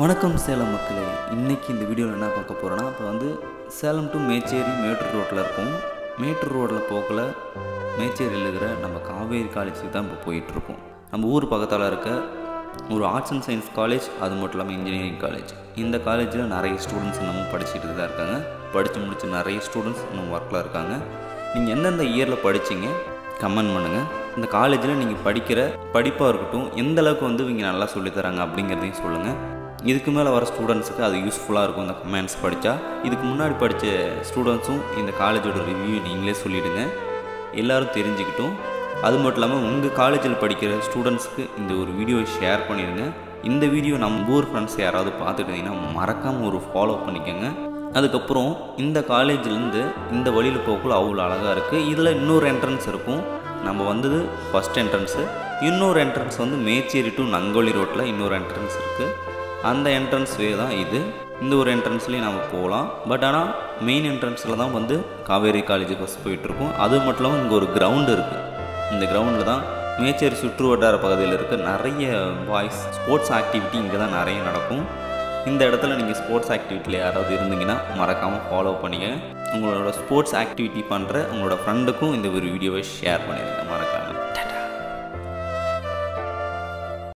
வணக்கம் சேலம் மக்களே. இன்றைக்கி இந்த வீடியோவில் என்ன பார்க்க போகிறோன்னா, இப்போ வந்து சேலம் டு மேச்சேரி மேட்டூர் ரோட்டில் இருக்கும். மேட்டூர் ரோட்டில் போக்கில் மேச்சேரியில் இருக்கிற நம்ம காவேரி காலேஜுக்கு தான் இப்போ போயிட்டுருக்கோம். நம்ம ஊர் பக்கத்தில் இருக்க ஒரு ஆர்ட்ஸ் அண்ட் சயின்ஸ் காலேஜ், அது மட்டும் இல்லாமல் இன்ஜினியரிங் காலேஜ். இந்த காலேஜில் நிறைய ஸ்டூடெண்ட்ஸ் இன்னமும் படிச்சுட்டு தான் இருக்காங்க. படித்து முடிச்சு நிறைய ஸ்டூடெண்ட்ஸ் இன்னும் ஒர்க்கில் இருக்காங்க. நீங்கள் எந்தெந்த இயரில் படிச்சிங்க கமெண்ட் பண்ணுங்கள். இந்த காலேஜில் நீங்கள் படிக்கிற படிப்பாக இருக்கட்டும், எந்த அளவுக்கு வந்து இவங்க நல்லா சொல்லித்தராங்க அப்படிங்கிறதையும் சொல்லுங்கள். இதுக்கு மேலே வர ஸ்டூடெண்ட்ஸுக்கு அது யூஸ்ஃபுல்லாக இருக்கும் இந்த கமெண்ட்ஸ் படித்தா. இதுக்கு முன்னாடி படித்த ஸ்டூடெண்ட்ஸும் இந்த காலேஜோட ரிவ்யூ நீங்களே சொல்லிவிடுங்க, எல்லோரும் தெரிஞ்சுக்கிட்டும். அது மட்டும் இல்லாமல் உங்கள் காலேஜில் படிக்கிற ஸ்டூடெண்ட்ஸுக்கு இந்த ஒரு வீடியோவை ஷேர் பண்ணிடுங்க. இந்த வீடியோ நம்ம ஊர் ஃப்ரெண்ட்ஸ் யாராவது பார்த்துட்டிங்கன்னா மறக்காமல் ஒரு ஃபாலோ பண்ணிக்கோங்க. அதுக்கப்புறம் இந்த காலேஜ்லேருந்து இந்த வழியில் போக்குள்ள அவ்வளோ அழகாக இருக்குது. இதில் இன்னொரு என்ட்ரன்ஸ் இருக்கும். நம்ம வந்தது ஃபஸ்ட் என்ட்ரன்ஸு. இன்னொரு என்ட்ரன்ஸ் வந்து மேச்சேரி டு நங்கோலி ரோட்டில் இன்னொரு என்ட்ரன்ஸ் இருக்குது. அந்த என்ட்ரன்ஸ் வே தான் இது. இந்த ஒரு என்ட்ரன்ஸ்லேயும் நம்ம போகலாம். பட் ஆனால் மெயின் என்ட்ரன்ஸில் தான் வந்து காவேரி காலேஜ் பஸ் போயிட்டுருக்கும். அது மட்டும் இல்லாமல் இங்கே ஒரு கிரவுண்டு இருக்குது. இந்த கிரவுண்டில் தான் மேச்சேரி சுற்று வட்டார பகுதியில் இருக்க நிறைய பாய்ஸ் ஸ்போர்ட்ஸ் ஆக்டிவிட்டி இங்கே தான் நிறைய நடக்கும். இந்த இடத்துல நீங்கள் ஸ்போர்ட்ஸ் ஆக்டிவிட்டியில் யாராவது இருந்தீங்கன்னா மறக்காமல் ஃபாலோ பண்ணிங்க. உங்களோட ஸ்போர்ட்ஸ் ஆக்டிவிட்டி பண்ணுற உங்களோட ஃப்ரெண்டுக்கும் இந்த ஒரு வீடியோவை ஷேர் பண்ணிடுங்க மறக்காம.